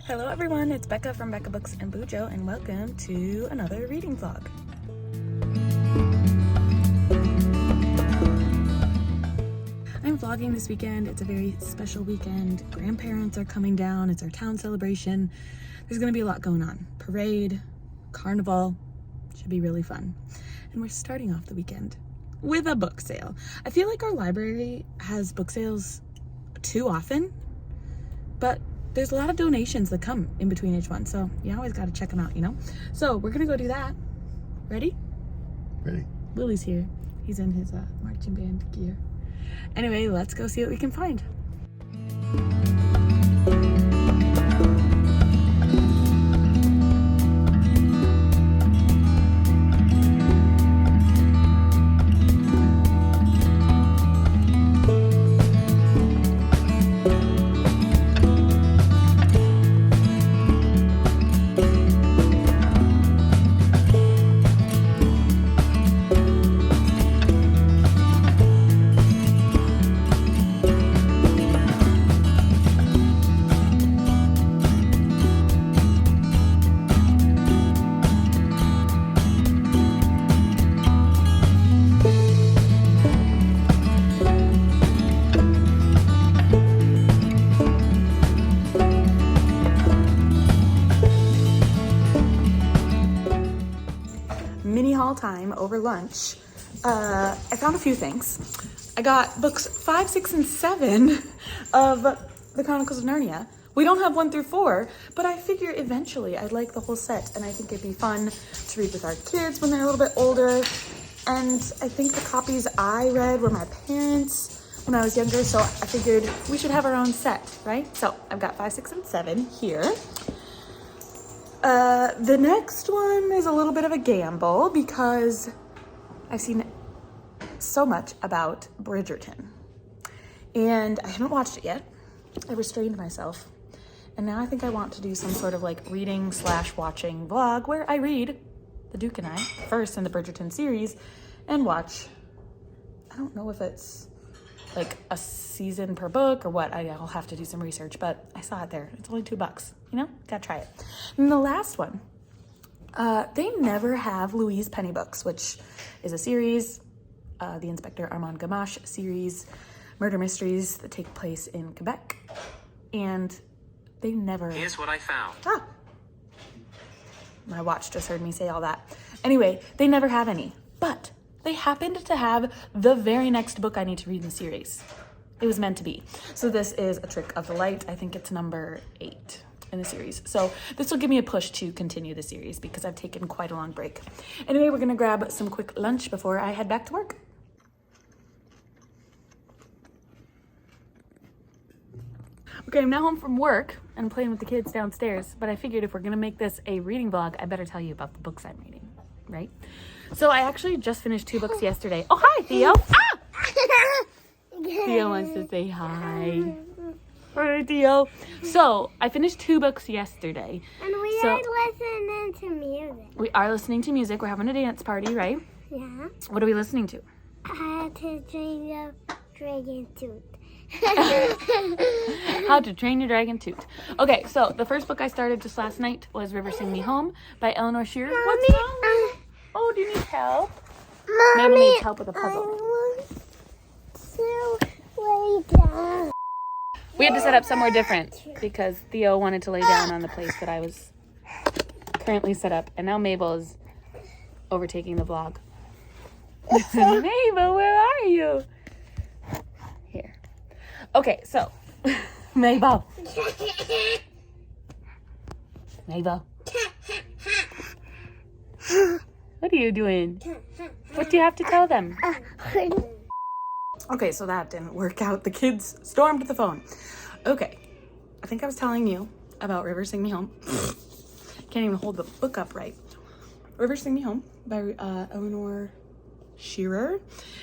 Hello everyone, it's Becca from Becca Books and Bujo, and welcome to another reading vlog. I'm vlogging this weekend. It's a very special weekend. Grandparents are coming down. It's our town celebration. There's gonna be a lot going on. Parade, carnival, should be really fun. And we're starting off the weekend with a book sale. I feel like our library has book sales too often, but there's a lot of donations that come in between each one, so you always got to check them out, you know? So we're gonna go do that. Ready? Ready. Willie's here. He's in his marching band gear. Anyway, let's go see what we can find. Mini haul time over lunch. I found a few things. I got books 5, 6, and 7 of the Chronicles of Narnia. We don't have 1 through 4, but I figure eventually I'd like the whole set, and I think it'd be fun to read with our kids when they're a little bit older. And I think the copies I read were my parents when I was younger, so I figured we should have our own set, right? So I've got 5, 6, and 7 here. The next one is a little bit of a gamble because I've seen so much about Bridgerton and I haven't watched it yet. I restrained myself, and now I think I want to do some sort of like reading / watching vlog where I read The Duke and I first in the Bridgerton series and watch, I don't know if it's like a season per book or what. I'll have to do some research, but I saw it there. It's only $2, you know, gotta try it. And the last one, they never have Louise Penny books, which is a series, the Inspector Armand Gamache series, murder mysteries that take place in Quebec. And they never... Here's what I found. Ah! My watch just heard me say all that. Anyway, they never have any, but they happened to have the very next book I need to read in the series. It was meant to be. So this is A Trick of the Light. I think it's number 8 in the series. So this will give me a push to continue the series because I've taken quite a long break. Anyway, we're gonna grab some quick lunch before I head back to work. Okay, I'm now home from work and playing with the kids downstairs, but I figured if we're gonna make this a reading vlog, I better tell you about the books I'm reading, right? So I actually just finished 2 books yesterday. Oh, hi, Theo. Ah! Theo wants to say hi. Hi, Theo. So I finished 2 books yesterday. And we are listening to music. We are listening to music. We're having a dance party, right? Yeah. What are we listening to? How to Train Your Dragon Tooth. How to Train Your Dragon Tooth. Okay, so the first book I started just last night was River Sing Me Home by Eleanor Shearer. What's wrong? Oh, do you need help? Mommy, Mabel needs help with a puzzle. I want to lay down. We had to set up somewhere different because Theo wanted to lay down on the place that I was currently set up. And now Mabel is overtaking the vlog. Mabel, where are you? Here. Okay, so Mabel. Mabel. What are you doing? What do you have to tell them? Okay, so that didn't work out. The kids stormed the phone. Okay, I think I was telling you about River Sing Me Home. Can't even hold the book up right. River Sing Me Home by Eleanor Shearer.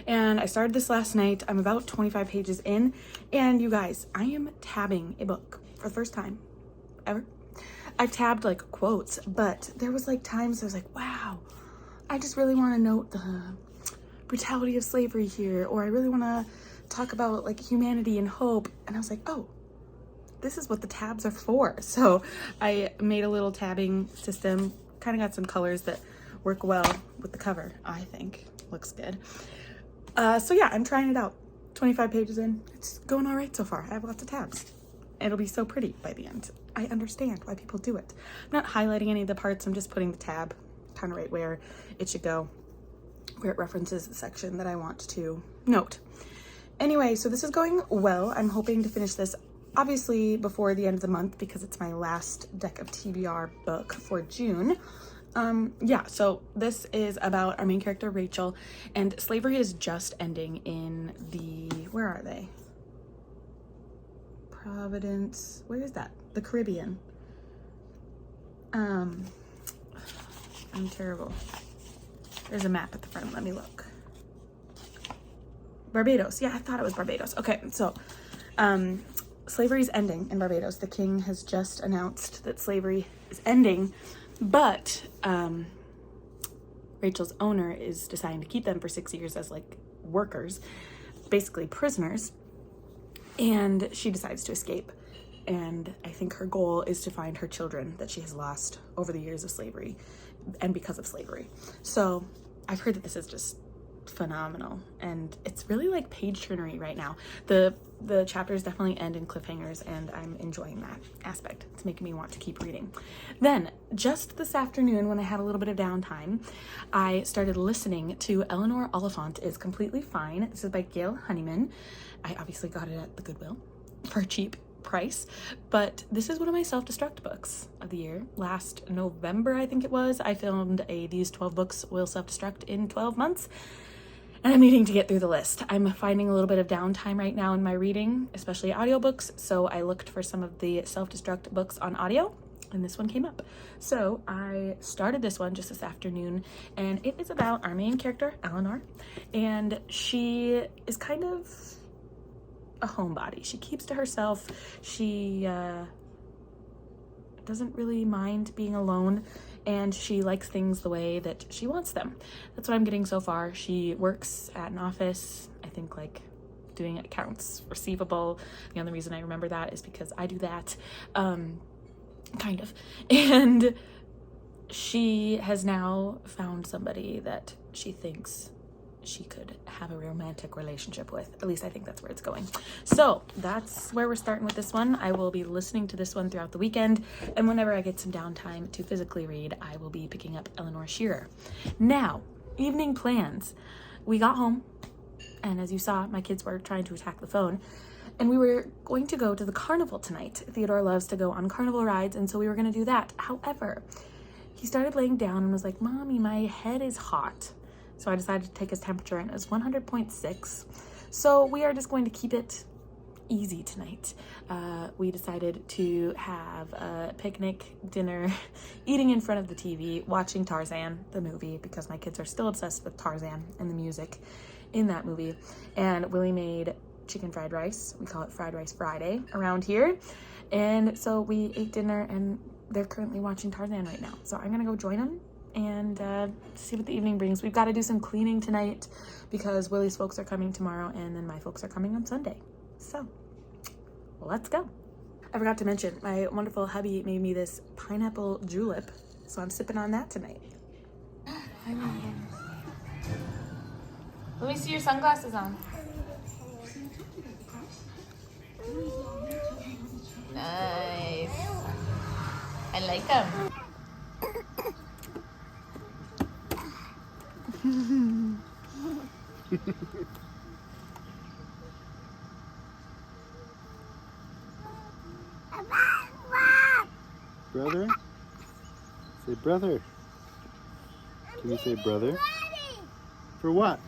And I started this last night. I'm about 25 pages in. And you guys, I am tabbing a book for the first time ever. I've tabbed like quotes, but there was like times I was like, wow, I just really want to note the brutality of slavery here, or I really want to talk about like humanity and hope. And I was like, oh, this is what the tabs are for. So I made a little tabbing system, kind of got some colors that work well with the cover, I think. Looks good. So yeah, I'm trying it out. 25 pages in, it's going all right so far. I have lots of tabs. It'll be so pretty by the end. I understand why people do it. I'm not highlighting any of the parts, I'm just putting the tab kind of right where it should go, where it references the section that I want to note. Anyway, so this is going well. I'm hoping to finish this obviously before the end of the month because it's my last deck of TBR book for June. Yeah, so this is about our main character, Rachel, and slavery is just ending in the, where are they? Providence, where is that? The Caribbean. I'm terrible. There's a map at the front, let me look. Barbados, yeah, I thought it was Barbados. Okay, so, slavery is ending in Barbados. The king has just announced that slavery is ending, but Rachel's owner is deciding to keep them for 6 years as like workers, basically prisoners, and she decides to escape. And I think her goal is to find her children that she has lost over the years of slavery and because of slavery. So I've heard that this is just phenomenal, and it's really like page turnery right now. The chapters definitely end in cliffhangers, and I'm enjoying that aspect. It's making me want to keep reading. Then just this afternoon, when I had a little bit of downtime, I started listening to Eleanor Oliphant is Completely Fine. This is by Gail Honeyman. I obviously got it at the Goodwill for a cheap price, but this is one of my self-destruct books of the year. Last November, I think it was, I filmed a These 12 Books Will Self-Destruct in 12 months. And I'm needing to get through the list. I'm finding a little bit of downtime right now in my reading, especially audiobooks. So I looked for some of the self-destruct books on audio, and this one came up. So I started this one just this afternoon, and it is about our main character, Eleanor. And she is kind of a homebody. She keeps to herself. She doesn't really mind being alone, and she likes things the way that she wants them. That's what I'm getting so far. She works at an office, I think like doing accounts receivable. The only reason I remember that is because I do that, kind of. And she has now found somebody that she thinks she could have a romantic relationship with. At least I think that's where it's going. So that's where we're starting with this one. I will be listening to this one throughout the weekend, and whenever I get some downtime to physically read, I will be picking up Eleanor Shearer. Now, evening plans. We got home, and as you saw, my kids were trying to attack the phone, and we were going to go to the carnival tonight. Theodore loves to go on carnival rides, and so we were going to do that. However, he started laying down and was like, "Mommy, my head is hot." So I decided to take his temperature, and it was 100.6. So we are just going to keep it easy tonight. We decided to have a picnic dinner, eating in front of the TV, watching Tarzan, the movie, because my kids are still obsessed with Tarzan and the music in that movie. And Willie made chicken fried rice. We call it Fried Rice Friday around here. And so we ate dinner, and they're currently watching Tarzan right now. So I'm gonna go join them and see what the evening brings. We've got to do some cleaning tonight because Willie's folks are coming tomorrow, and then my folks are coming on Sunday. So let's go. I forgot to mention, my wonderful hubby made me this pineapple julep, so I'm sipping on that tonight. Let me see your sunglasses on. Nice. I like them. Brother? Say brother. Can you say brother? Ready. For what?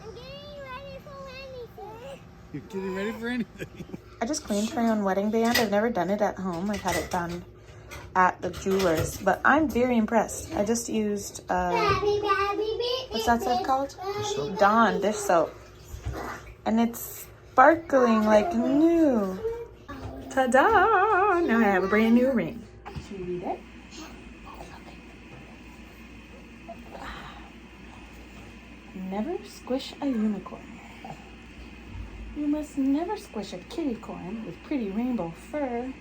I'm getting ready for anything. You're getting ready for anything. I just cleaned my own wedding band. I've never done it at home. I've had it done at the jeweler's, but I'm very impressed. I just used what's that stuff called? Dawn dish soap, and it's sparkling like new. Ta-da! Now I have a brand new ring. Should we read it? Never squish a unicorn. You must never squish a kitty corn with pretty rainbow fur,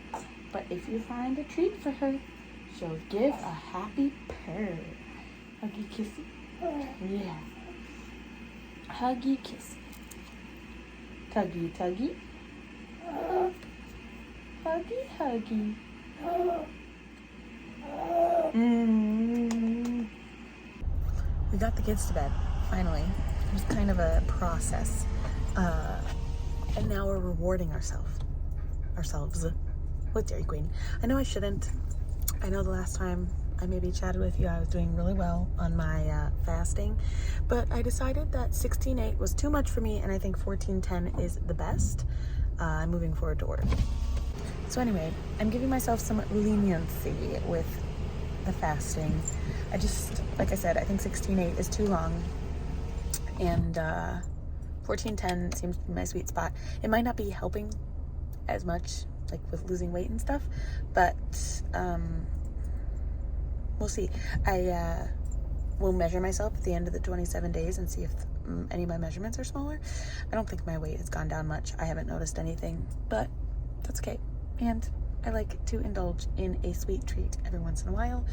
but if you find a treat for her, she'll give a happy purr. Huggy kissy. Yeah. Huggy kissy. Tuggy tuggy. Huggy huggy. We got the kids to bed, finally. It was kind of a process. And now we're rewarding ourselves with Dairy Queen. I know I shouldn't. I know the last time I maybe chatted with you, I was doing really well on my fasting, but I decided that 16:8 was too much for me, and I think 14:10 is the best. I'm moving forward to order. So anyway, I'm giving myself some leniency with the fasting. I just, like I said, I think 16:8 is too long, and 14:10 seems to be my sweet spot. It might not be helping as much, like with losing weight and stuff, but we'll see. I will measure myself at the end of the 27 days and see if any of my measurements are smaller. I don't think my weight has gone down much. I haven't noticed anything, but that's okay. And I like to indulge in a sweet treat every once in a while,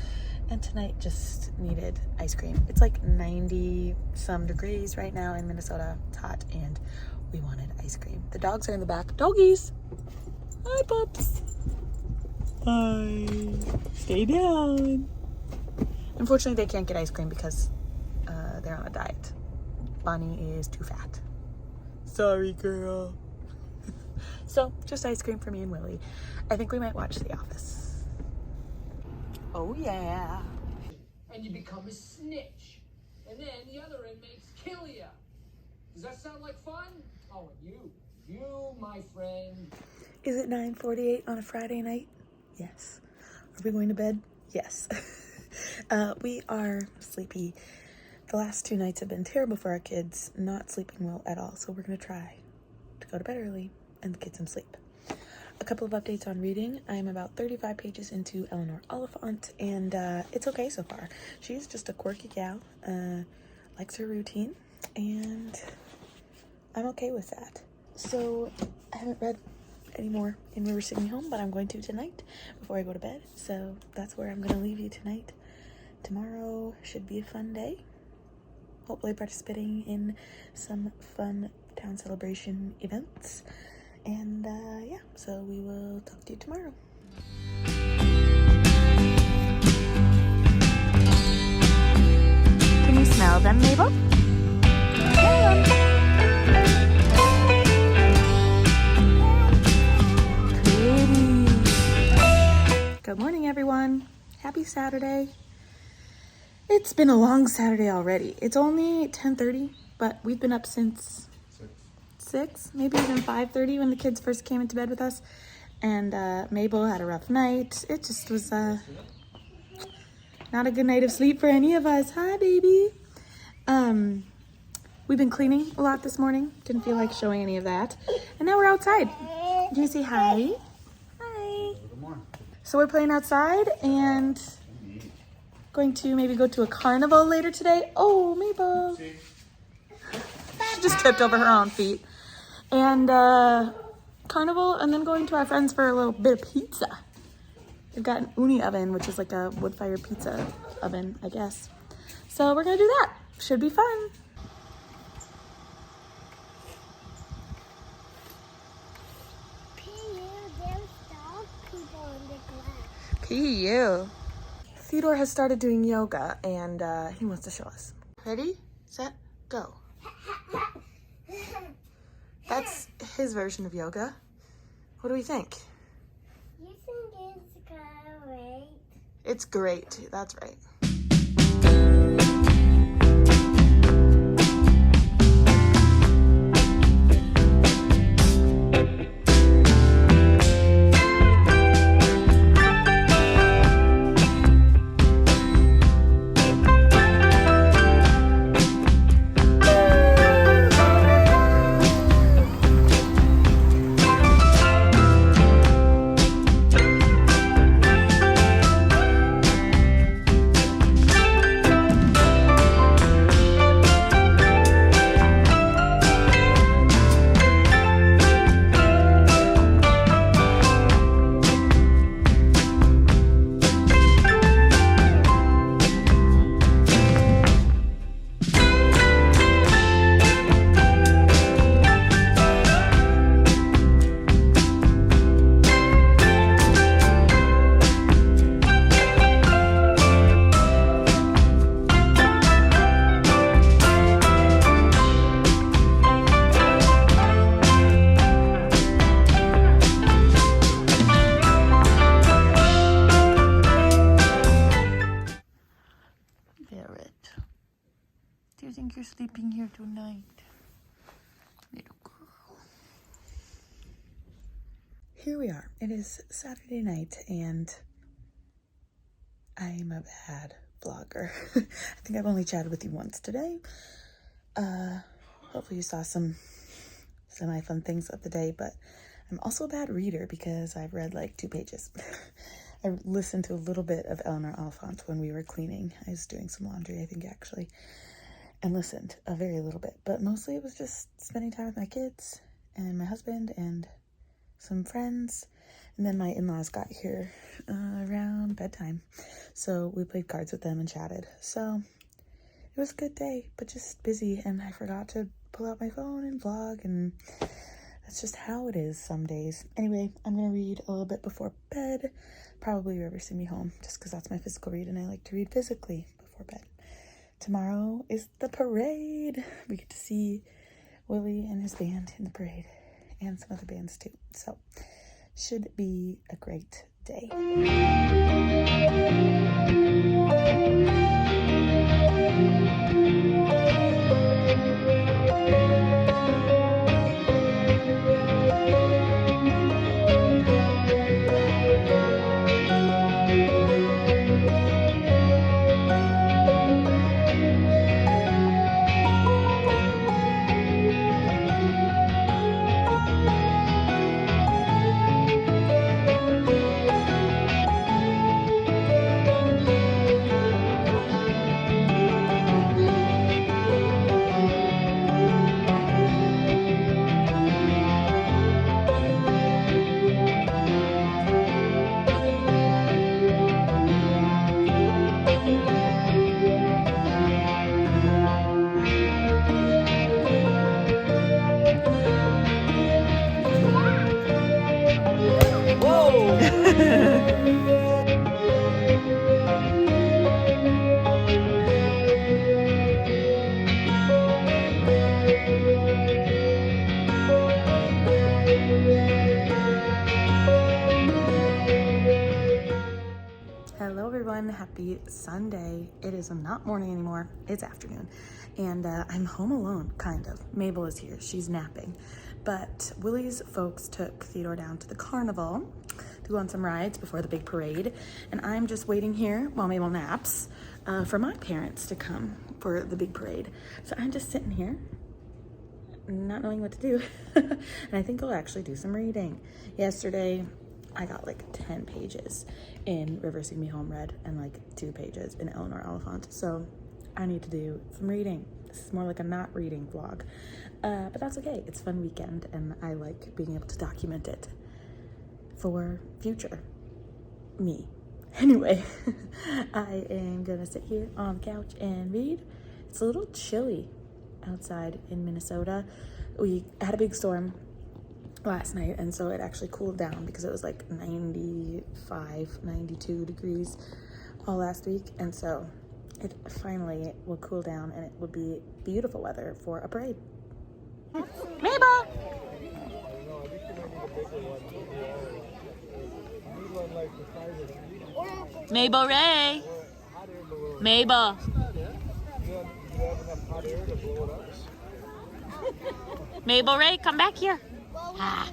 and tonight just needed ice cream. It's like 90 some degrees right now in Minnesota. It's hot, and we wanted ice cream. The dogs are in the back. Doggies! Hi, pups! Hi! Stay down! Unfortunately, they can't get ice cream because they're on a diet. Bonnie is too fat. Sorry, girl. So, just ice cream for me and Willie. I think we might watch The Office. Oh, yeah. And you become a snitch. And then the other inmates kill you. Does that sound like fun? Oh, and you, my friend. Is it 9:48 on a Friday night? Yes. Are we going to bed? Yes. We are sleepy. The last 2 nights have been terrible for our kids, not sleeping well at all. So we're going to try to go to bed early and get some sleep. A couple of updates on reading. I'm about 35 pages into Eleanor Oliphant, and it's okay so far. She's just a quirky gal, likes her routine, and I'm okay with that. So I haven't read any more in River Singing Home, but I'm going to tonight before I go to bed. So that's where I'm going to leave you tonight. Tomorrow should be a fun day. Hopefully participating in some fun town celebration events. And yeah, so we will talk to you tomorrow. Can you smell them, Mabel? Pretty. Good morning, everyone. Happy Saturday. It's been a long Saturday already. It's only 10:30, but we've been up since 6, maybe even 5:30 when the kids first came into bed with us. And Mabel had a rough night. It just was not a good night of sleep for any of us. Hi, baby. We've been cleaning a lot this morning. Didn't feel like showing any of that. And now we're outside. Can you say hi? Hi. So we're playing outside and going to maybe go to a carnival later today. Oh, Mabel. She just tripped over her own feet. And carnival, and then going to our friends for a little bit of pizza. They've got an uni oven, which is like a wood-fired pizza oven, I guess. So we're gonna do that. Should be fun. There's dog people in the glass. PU. Theodore has started doing yoga, and he wants to show us. Ready, set, go. That's his version of yoga. What do we think? You think it's great? It's great. That's right. you're sleeping here tonight. Little girl. Here we are. It is Saturday night and I'm a bad vlogger. I think I've only chatted with you once today. Hopefully you saw some semi-fun things of the day, but I'm also a bad reader because I've read like 2 pages. I listened to a little bit of Eleanor Oliphant when we were cleaning. I was doing some laundry, I think, actually, and listened a very little bit. But mostly it was just spending time with my kids and my husband and some friends. And then my in-laws got here around bedtime. So we played cards with them and chatted. So it was a good day, but just busy. And I forgot to pull out my phone and vlog, and that's just how it is some days. Anyway, I'm going to read a little bit before bed. Probably River See Me Home, just because that's my physical read, and I like to read physically before bed. Tomorrow is the parade. We get to see Willie and his band in the parade, and some other bands too. So, should be a great day. Hello everyone, happy Sunday. It is not morning anymore, it's afternoon. And I'm home alone, kind of. Mabel is here, she's napping. But Willie's folks took Theodore down to the carnival to go on some rides before the big parade. And I'm just waiting here while Mabel naps for my parents to come for the big parade. So I'm just sitting here, not knowing what to do. And I think I'll actually do some reading. Yesterday, I got like 10 pages in River See Me Home read and like 2 pages in Eleanor Oliphant. So I need to do some reading. This is more like a not reading vlog. But that's okay. It's a fun weekend and I like being able to document it for future me. Anyway, I am gonna sit here on the couch and read. It's a little chilly outside in Minnesota. We had a big storm last night, and so it actually cooled down because it was like 95, 92 degrees all last week, and so it finally will cool down and it will be beautiful weather for a parade. Mabel! Mabel Ray! Mabel! Mabel Ray, come back here. Ah.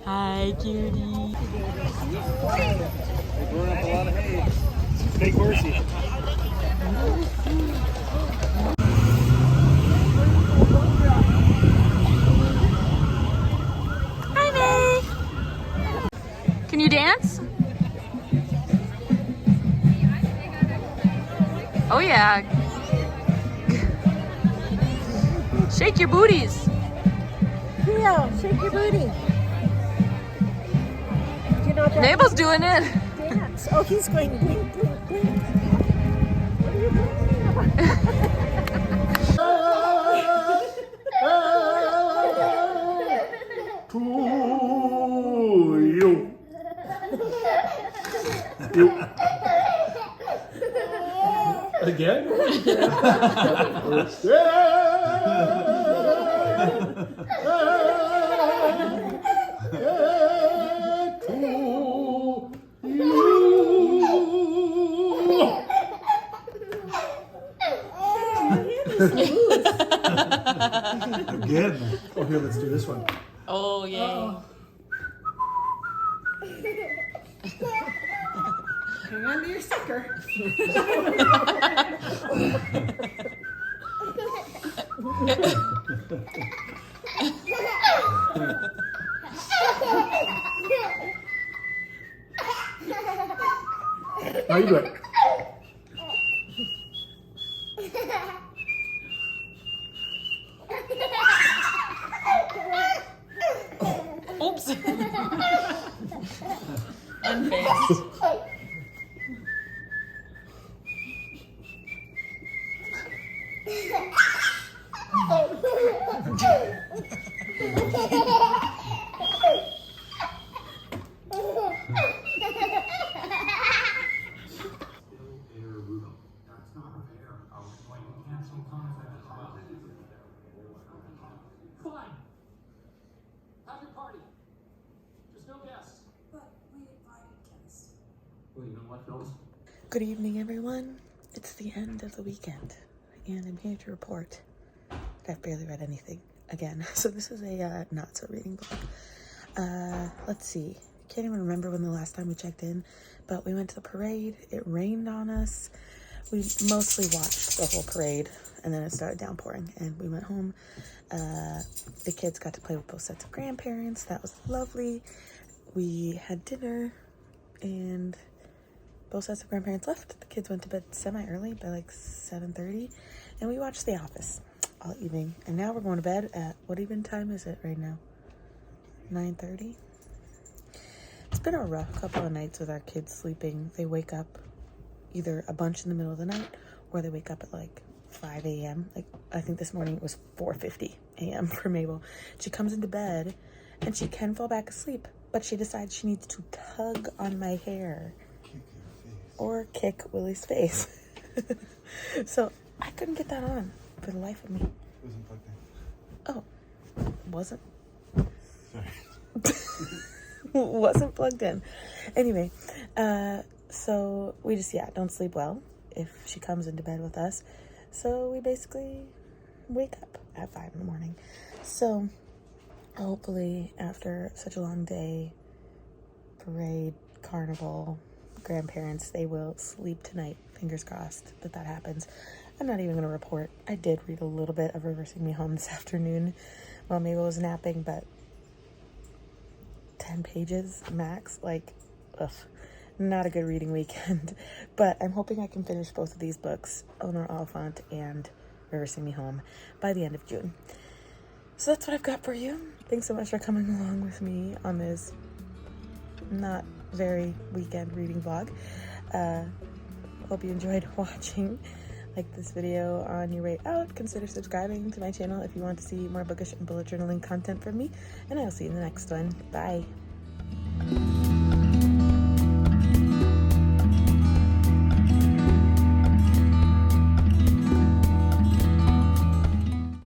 Hi, cutie. They burn up a lot of hay. Big horsey. Hi, May. Can you dance? Oh, yeah. Shake your booties. Theo, shake your booty. You know that Mabel's doing it. dance. Oh, he's going blink, blink, blink. What are you blinking about? To you. You. Again? smooth. Again. Oh, here, let's do this one. Oh, yay. Oh. Hang on to your sucker. How you doing? Oops. Unfazed. Fine. Have your party. Just no guests. But we invited guests. Well, you know what, Phyllis? Good evening, everyone. It's the end of the weekend, and I'm here to report that I've barely read anything again. So this is a not-so-reading book. Let's see. Can't even remember when the last time we checked in, but we went to the parade. It rained on us. We mostly watched the whole parade, and then it started downpouring, and we went home. The kids got to play with both sets of grandparents. That was lovely. We had dinner, and both sets of grandparents left. The kids went to bed semi-early by like 7:30, and we watched The Office all evening. And now we're going to bed at, what even time is it right now? 9:30? It's been a rough couple of nights with our kids sleeping. They wake up either a bunch in the middle of the night, or they wake up at like 5 a.m. Like, I think this morning it was 4:50 a.m. for Mabel. She comes into bed, and she can fall back asleep, but she decides she needs to tug on my hair. Or kick Willie's face. So I couldn't get that on for the life of me. Wasn't plugged in. Oh, wasn't? Sorry. Wasn't plugged in. Anyway, so we just, don't sleep well if she comes into bed with us. So we basically wake up at 5 in the morning. So hopefully after such a long day, parade, carnival, grandparents, they will sleep tonight. Fingers crossed that happens. I'm not even going to report. I did read a little bit of Reversing Me Home this afternoon while Mabel was napping, but 10 pages max, like, ugh, not a good reading weekend. But I'm hoping I can finish both of these books, Owner Oliphant and Reversing Me Home, by the end of June. So that's what I've got for you. Thanks so much for coming along with me on this not very weekend reading vlog. Hope you enjoyed watching. Like this video on your way out. Consider subscribing to my channel if you want to see more bookish and bullet journaling content from me. And I will see you in the next one. Bye.